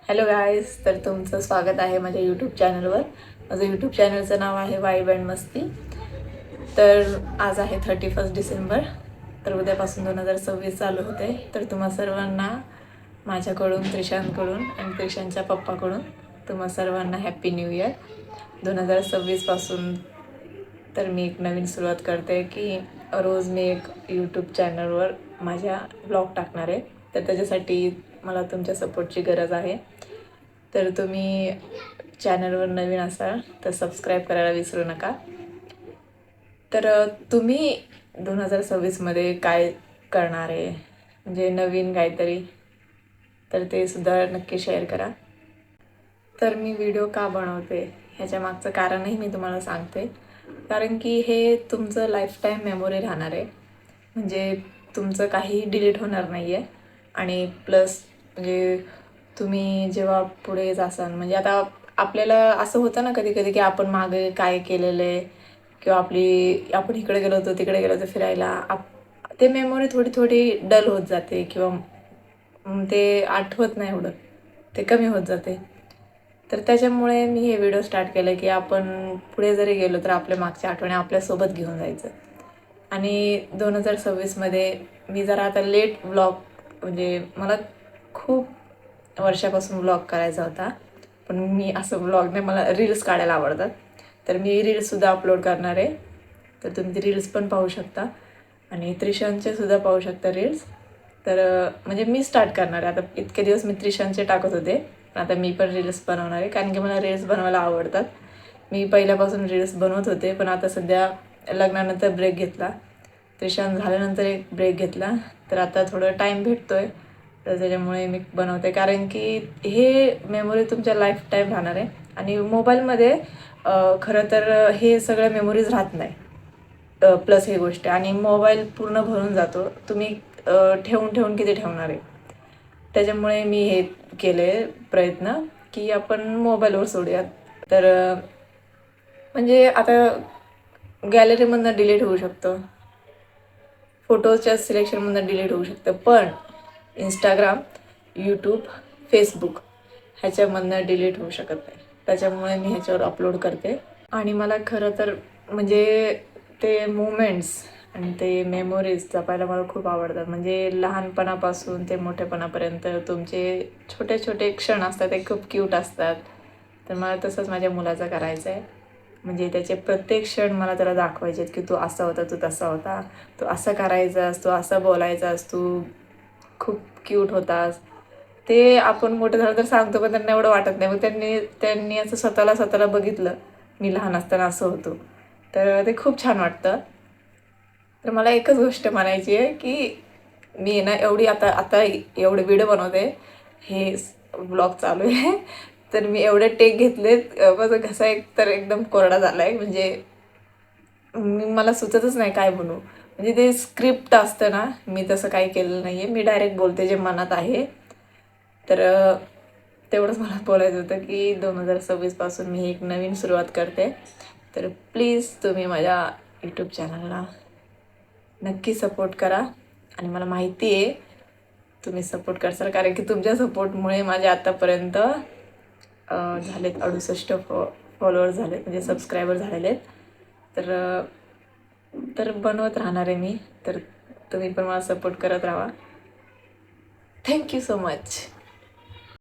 Hello guys, तर तुमचं स्वागत आहे माझ्या यूट्यूब चॅनलवर. माझं यूट्यूब चॅनलचं नाव आहे वाईब अँड मस्ती. तर आज आहे 31 डिसेंबर. तर उद्यापासून 2026 चालू होते. तर तुम्हा सर्वांना माझ्याकडून, त्रिशांकडून आणि त्रिशांच्या पप्पाकडून तुम्हा सर्वांना हॅप्पी न्यू इयर. 2026पासून तर मी एक नवीन सुरुवात करते की रोज मी एक यूट्यूब चॅनलवर माझ्या ब्लॉग टाकणार आहे. तर त्याच्यासाठी मला तुमच्या सपोर्टची गरज आहे. तर तुम्ही चॅनलवर नवीन असाल तर सबस्क्राईब करायला विसरू नका. तर तुम्ही 2026मध्ये काय करणार आहे, म्हणजे नवीन काहीतरी, तर ते सुद्धा नक्की शेअर करा. तर मी व्हिडिओ का बनवते ह्याच्या मागचं कारणही मी तुम्हाला सांगते. कारण की हे तुमचं लाईफटाईम मेमोरी राहणार आहे. म्हणजे तुमचं काहीही डिलीट होणार नाही आहे. आणि प्लस म्हणजे तुम्ही जेव्हा पुढे जासाल, म्हणजे आता आपल्याला असं होतं ना कधी कधी की आपण मागे काय केलेलं आहे, किंवा आपण इकडे गेलो होतो तिकडे गेलो होतो फिरायला, ते मेमोरी थोडी थोडी डल होत जाते, किंवा ते आठवत नाही एवढं, ते कमी होत जाते. तर त्याच्यामुळे मी हे व्हिडिओ स्टार्ट केलं की आपण पुढे जरी गेलो तर आपल्या मागच्या आठवणी आपल्यासोबत घेऊन जायचं. आणि 2026मध्ये मी जरा आता लेट व्लॉग, म्हणजे मला खूप वर्षापासून व्लॉग करायचा होता, पण मी असं व्लॉग नाही, मला रील्स काढायला आवडतात. तर मी रील्ससुद्धा अपलोड करणार आहे. तर तुम्ही ते रील्स पण पाहू शकता आणि त्रिशांचे सुद्धा पाहू शकता रील्स. तर म्हणजे मी स्टार्ट करणार आहे. आता इतके दिवस मी त्रिशांचे टाकत होते, पण आता मी पण रील्स बनवणार आहे, कारण की मला रील्स बनवायला आवडतात. मी पहिल्यापासून रील्स बनवत होते, पण आता सध्या लग्नानंतर ब्रेक घेतला. त्रिशांत झाल्यानंतर एक ब्रेक घेतला, तर आता थोडं टाईम भेटतो आहे, तर त्याच्यामुळे मी बनवते. कारण की हे मेमोरी तुमच्या लाईफ टाईम राहणार आहे. आणि मोबाईलमध्ये खरं तर हे सगळ्या मेमोरीज राहत नाही. प्लस ही गोष्ट, आणि मोबाईल पूर्ण भरून जातो. तुम्ही ठेवून ठेवून किती ठेवणार आहे. त्याच्यामुळे मी हे केले प्रयत्न की आपण मोबाईलवर सोडूयात. तर म्हणजे आता गॅलरीमधनं डिलीट होऊ शकतं, फोटोच्या सिलेक्शनमधनं डिलीट होऊ शकतं, पण इंस्टाग्राम, यूट्यूब, फेसबुक ह्याच्यामधनं डिलीट होऊ शकत नाही. त्याच्यामुळे मी ह्याच्यावर अपलोड करते. आणि मला खरं तर म्हणजे ते मुमेंट्स आणि ते मेमोरीज जपायला मला खूप आवडतात. म्हणजे लहानपणापासून ते मोठेपणापर्यंत तुमचे छोटे छोटे क्षण असतात, ते खूप क्यूट असतात. तर मला तसंच माझ्या मुलाचं करायचं आहे. म्हणजे त्याचे प्रत्येक क्षण मला त्याला दाखवायचे आहेत की तू असा होता, तू तसा होता, तू असं करायचास, तू असं बोलायचास, तू खूप क्यूट होतास. ते आपण मोठं झालं तर सांगतो, पण त्यांना एवढं वाटत नाही. मग त्यांनी असं स्वतःला बघितलं, मी लहान असताना असं होतो, तर ते खूप छान वाटतं. तर मला एकच गोष्ट म्हणायची आहे की मी ना एवढी आता आता एवढे व्हिडिओ बनवते, हे ब्लॉग चालू आहे, तर मी एवढे टेक घेतलेत, माझा घसा एक तर एकदम कोरडा झाला आहे. म्हणजे मला सुचतच नाही काय बनवू. म्हणजे ते स्क्रिप्ट असतं ना, मी तसं काही केलेलं नाही आहे. मी डायरेक्ट बोलते जे मनात आहे. तर तेवढंच मला बोलायचं होतं की 2026पासून मी एक नवीन सुरुवात करते. तर प्लीज तुम्ही माझ्या यूट्यूब चॅनलला नक्की सपोर्ट करा. आणि मला माहिती आहे तुम्ही सपोर्ट करसाल, कारण की तुमच्या सपोर्टमुळे माझे आतापर्यंत झालेत 68 फॉलोअर झालेत, म्हणजे सबस्क्रायबर झालेले आहेत. तर बनवत राहणार आहे मी. तर तुम्ही पण मला सपोर्ट करत राहा. Thank you so much.